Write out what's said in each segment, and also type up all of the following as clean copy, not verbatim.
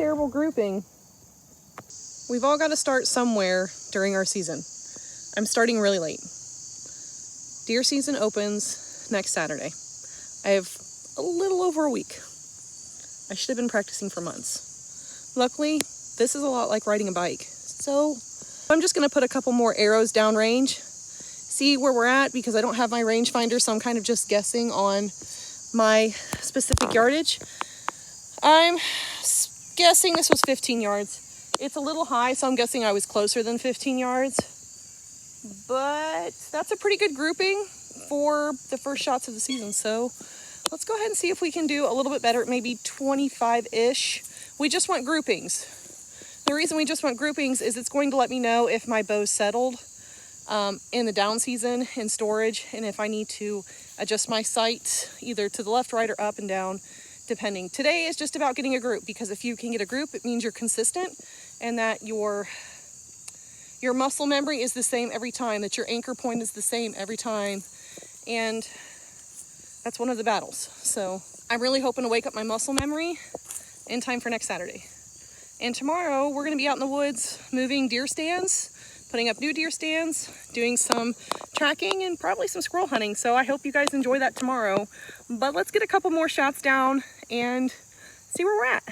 terrible grouping. We've all got to start somewhere during our season. I'm starting really late. Deer season opens next Saturday. I have a little over a week. I should have been practicing for months. Luckily, this is a lot like riding a bike. So I'm just going to put a couple more arrows downrange, see where we're at, because I don't have my rangefinder, so I'm kind of just guessing on my specific yardage. I'm guessing this was 15 yards. It's a little high, so I'm guessing I was closer than 15 yards. But that's a pretty good grouping for the first shots of the season. So let's go ahead and see if we can do a little bit better, maybe 25-ish. We just want groupings. The reason we just want groupings is it's going to let me know if my bow's settled in the down season in storage, and if I need to adjust my sight either to the left, right, or up and down, depending. Today is just about getting a group, because if you can get a group, it means you're consistent and that your muscle memory is the same every time, that your anchor point is the same every time, and that's one of the battles. So I'm really hoping to wake up my muscle memory in time for next Saturday. And tomorrow we're going to be out in the woods moving deer stands, putting up new deer stands, doing some tracking, and probably some squirrel hunting. So I hope you guys enjoy that tomorrow. But let's get a couple more shots down and see where we're at.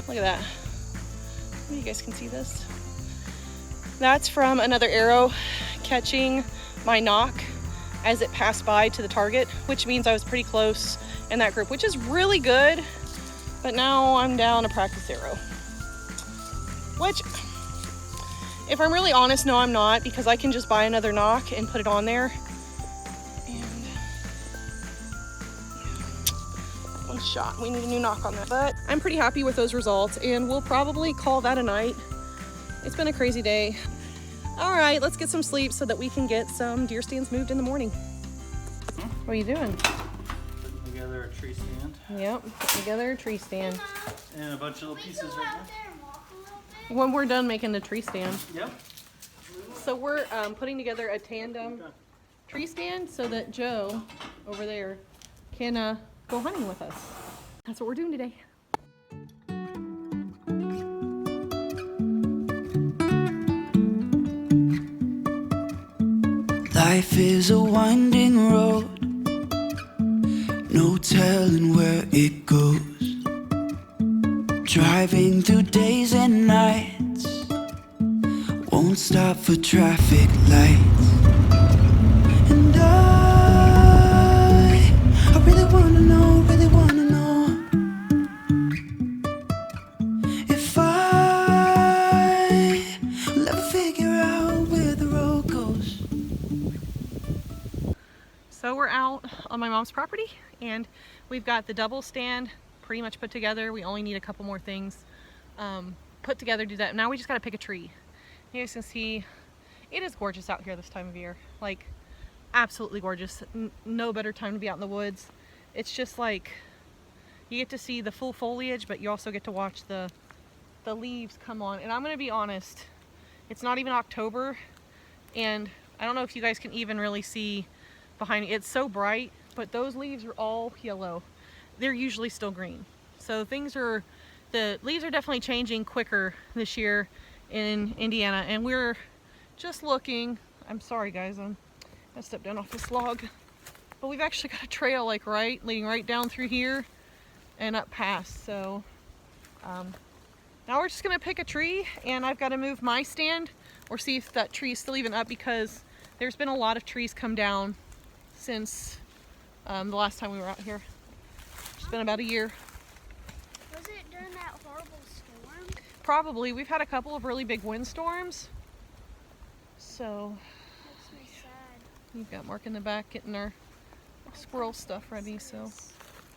Look at that. You guys can see this. That's from another arrow catching my knock as it passed by to the target, which means I was pretty close in that group, which is really good. But now I'm down a practice arrow, which, if I'm really honest, no, I'm not, because I can just buy another knock and put it on there. Shot. We need a new knock on that, but I'm pretty happy with those results, and we'll probably call that a night. It's been a crazy day. All right, let's get some sleep so that we can get some deer stands moved in the morning. What are you doing? Putting together a tree stand. Yep, putting together a tree stand. And a bunch of little pieces right now. When we're done making the tree stand. Yep. So we're putting together a tandem tree stand so that Joe over there can go hunting with us. That's what we're doing today. Life is a winding road, no telling where it goes. Driving through days and nights, won't stop for traffic lights. And I really wanna know if I will ever figure out where the road goes. So we're out on my mom's property, and we've got the double stand pretty much put together. We only need a couple more things put together to do that. Now we just got to pick a tree. You guys can see it is gorgeous out here this time of year. Like, absolutely gorgeous. No better time to be out in the woods. It's just like you get to see the full foliage, but you also get to watch the leaves come on. And I'm gonna be honest, it's not even October, and I don't know if you guys can even really see behind me. It's so bright, but those leaves are all yellow. They're usually still green. So the leaves are definitely changing quicker this year in Indiana, and we're just looking. I'm sorry guys, I'm gonna step down off this log, but we've actually got a trail like leading right down through here and up past. So now we're just gonna pick a tree, and I've got to move my stand or see if that tree is still even up, because there's been a lot of trees come down since the last time we were out here. It's been about a year. Was it during that horrible storm? Probably. We've had a couple of really big windstorms. So Makes me sad. we've got Mark in the back getting our squirrel stuff ready. So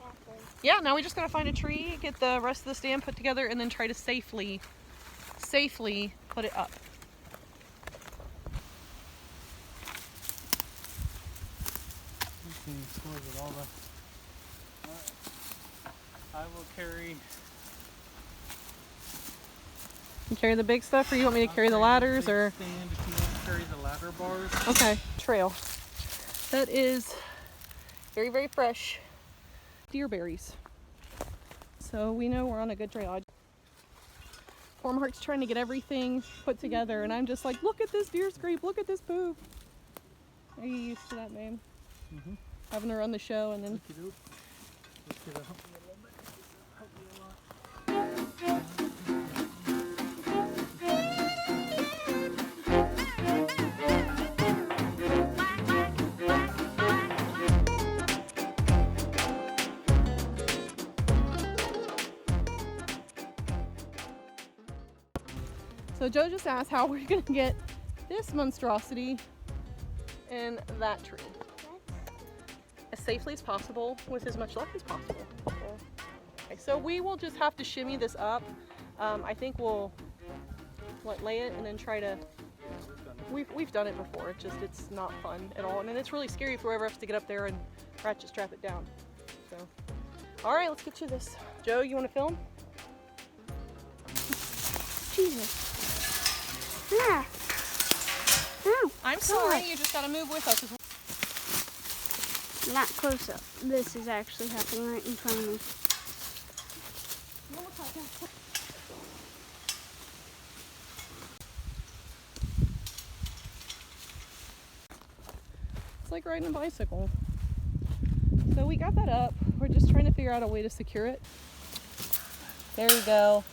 Awful. yeah, now we just gotta find a tree, get the rest of the stand put together, and then try to safely put it up. I will carry You carry the big stuff, or you want me to carry the ladders, or? Stand if you want to carry the ladder bars. Okay, trail. That is very, very fresh deer berries. So we know we're on a good trail. Poor Mark's trying to get everything put together, and I'm just like, look at this deer scrape, look at this poop. Are you used to that, babe? Mm-hmm. Having to run the show and then... Look it up. Help me a little bit. Help me a lot. So Joe just asked how we're gonna get this monstrosity in that tree as safely as possible with as much luck as possible. Okay, so we will just have to shimmy this up. I think we'll lay it and then try to. We've done it before. It's not fun at all, and then it's really scary if we ever have to get up there and ratchet strap it down. So, all right, let's get to this. Joe, you want to film? Jesus. Yeah. No. I'm sorry, you just gotta move with us. Not close up. This is actually happening right in front of me. It's like riding a bicycle. So we got that up. We're just trying to figure out a way to secure it. There you go.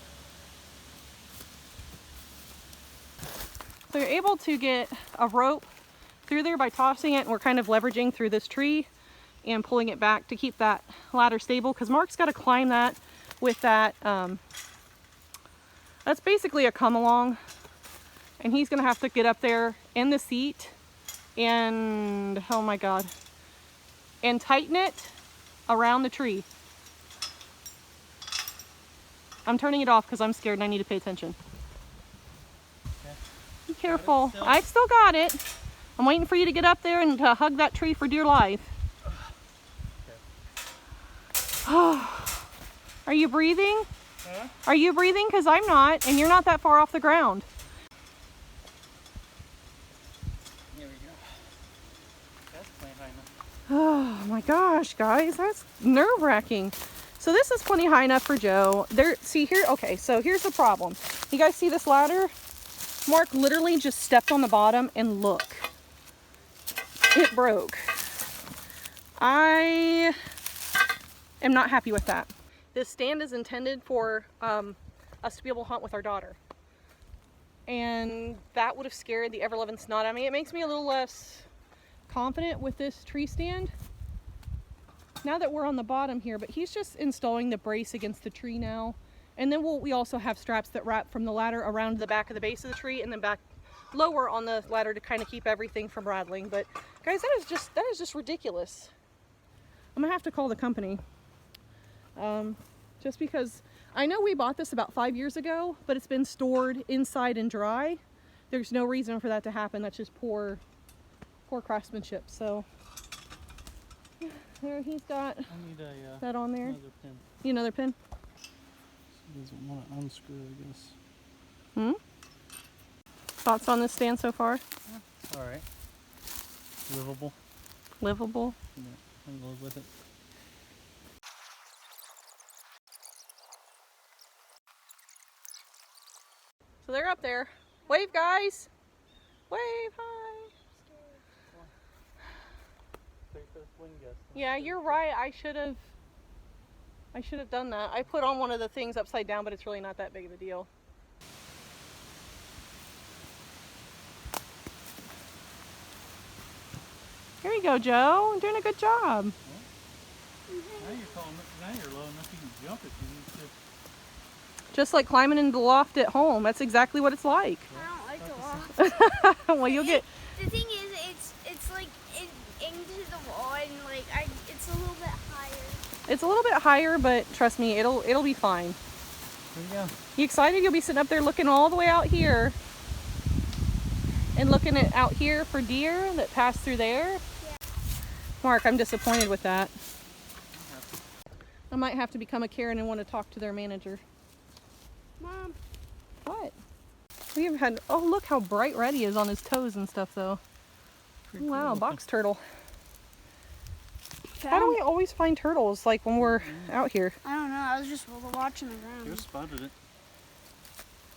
So you're able to get a rope through there by tossing it, and we're kind of leveraging through this tree and pulling it back to keep that ladder stable, because Mark's got to climb that with that. That's basically a come along, and he's going to have to get up there in the seat and, oh my God, and tighten it around the tree. I'm turning it off because I'm scared and I need to pay attention. Be careful. I still got it. I'm waiting for you to get up there and to hug that tree for dear life. Are you breathing? Huh? Are you breathing? Because I'm not, and you're not that far off the ground. Here we go. That's plenty high enough. Oh my gosh, guys, that's nerve-wracking. So this is plenty high enough for Joe. There, see here, okay, so here's the problem. You guys see this ladder? Mark literally just stepped on the bottom and look. It broke. I am not happy with that. This stand is intended for us to be able to hunt with our daughter. And that would have scared the ever-loving snot out of me. It makes me a little less confident with this tree stand now that we're on the bottom here, but he's just installing the brace against the tree now. And then we also have straps that wrap from the ladder around the back of the base of the tree and then back lower on the ladder to kind of keep everything from rattling. But guys, that is just ridiculous. I'm gonna have to call the company. Just because I know we bought this about 5 years ago, but it's been stored inside and dry. There's no reason for that to happen. That's just poor craftsmanship. So there he's got that on there. Another pin. Need another pin? He doesn't want to unscrew, I guess. Hmm? Thoughts on this stand so far? All right. Livable. Livable? Yeah, I'm gonna live with it. So they're up there. Wave, guys. Wave, hi. Yeah, you're right. I should have done that. I put on one of the things upside down, but it's really not that big of a deal. Here you go, Joe. You're doing a good job. Now you're low enough you can jump if you need to. Just like climbing into the loft at home. That's exactly what it's like. I don't like the loft. Well, you'll get... The thing is, it's like into the wall, and like it's a little bit higher. It's a little bit higher, but trust me, it'll be fine. There you go. You excited? You'll be sitting up there looking all the way out here. And looking at out here for deer that pass through there. Yeah. Mark, I'm disappointed with that. I might have to become a Karen and want to talk to their manager. Mom. What? We have had, oh look how bright red he is on his toes and stuff though. Pretty Wow, cool. box turtle. How do we always find turtles like when we're out here? I don't know. I was just watching the ground. You spotted it.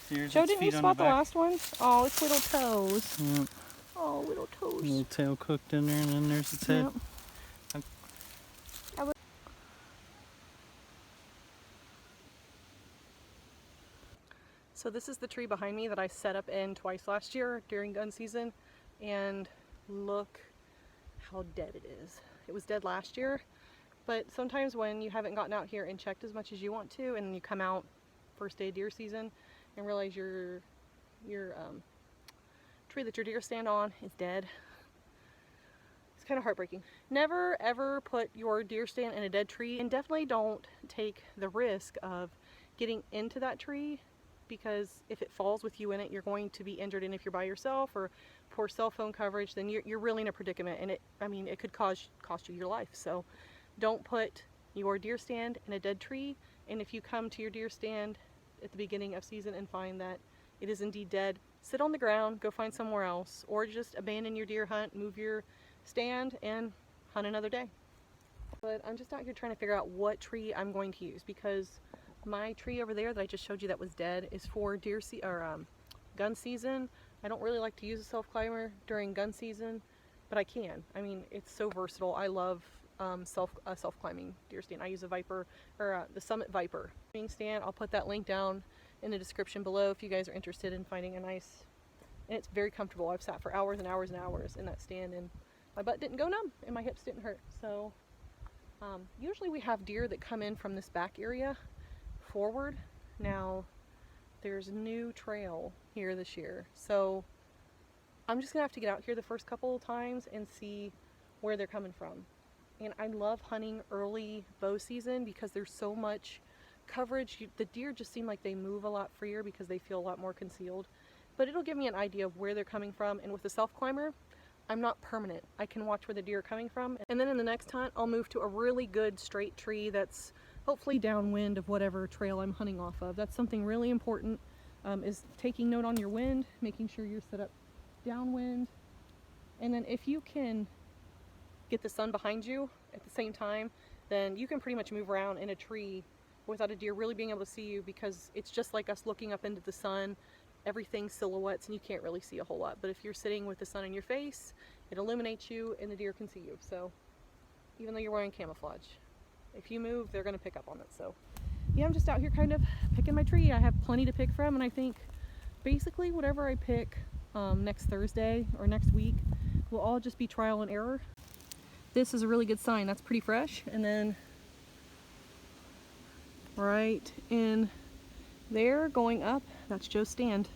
Here's Joe, its didn't you feet on spot the back. last one? Oh, it's little toes. Yep. Oh, little toes. Little tail cooked in there, and then there's its head. Yep. So this is the tree behind me that I set up in twice last year during gun season, and look how dead it is. It was dead last year, but sometimes when you haven't gotten out here and checked as much as you want to, and you come out first day of deer season and realize your tree that your deer stand on is dead, it's kind of heartbreaking. Never ever put your deer stand in a dead tree, and definitely don't take the risk of getting into that tree, because if it falls with you in it, you're going to be injured, and if you're by yourself or poor cell phone coverage, then you're really in a predicament, and it could cost you your life. So don't put your deer stand in a dead tree, and if you come to your deer stand at the beginning of season and find that it is indeed dead, sit on the ground, go find somewhere else, or just abandon your deer hunt, move your stand, and hunt another day. But I'm just out here trying to figure out what tree I'm going to use, because my tree over there that I just showed you that was dead is for gun season. I don't really like to use a self-climber during gun season, but I can. I mean, it's so versatile. I love self-climbing deer stand. I use a Viper, or the Summit Viper stand. I'll put that link down in the description below if you guys are interested in finding a nice, and it's very comfortable. I've sat for hours and hours and hours in that stand, and my butt didn't go numb and my hips didn't hurt. So usually we have deer that come in from this back area forward. Now there's a new trail here this year, so I'm just gonna have to get out here the first couple of times and see where they're coming from. And I love hunting early bow season because there's so much coverage. The deer just seem like they move a lot freer because they feel a lot more concealed, but it'll give me an idea of where they're coming from. And with the self-climber, I'm not permanent. I can watch where the deer are coming from, and then in the next hunt I'll move to a really good straight tree that's hopefully downwind of whatever trail I'm hunting off of. That's something really important, is taking note on your wind, making sure you're set up downwind. And then if you can get the sun behind you at the same time, then you can pretty much move around in a tree without a deer really being able to see you, because it's just like us looking up into the sun. Everything silhouettes and you can't really see a whole lot. But if you're sitting with the sun in your face, it illuminates you and the deer can see you. So even though you're wearing camouflage, if you move, they're going to pick up on it. So yeah, I'm just out here kind of picking my tree. I have plenty to pick from, and I think basically whatever I pick next Thursday or next week will all just be trial and error. This is a really good sign. That's pretty fresh. And then right in there going up, that's Joe's stand.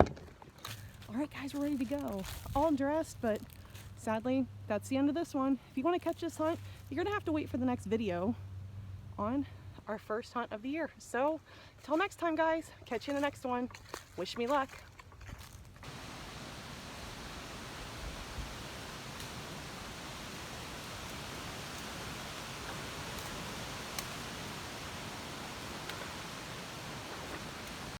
All right guys, we're ready to go. All dressed, but sadly that's the end of this one. If you want to catch this hunt, you're gonna have to wait for the next video on our first hunt of the year. So until next time guys, catch you in the next one. Wish me luck.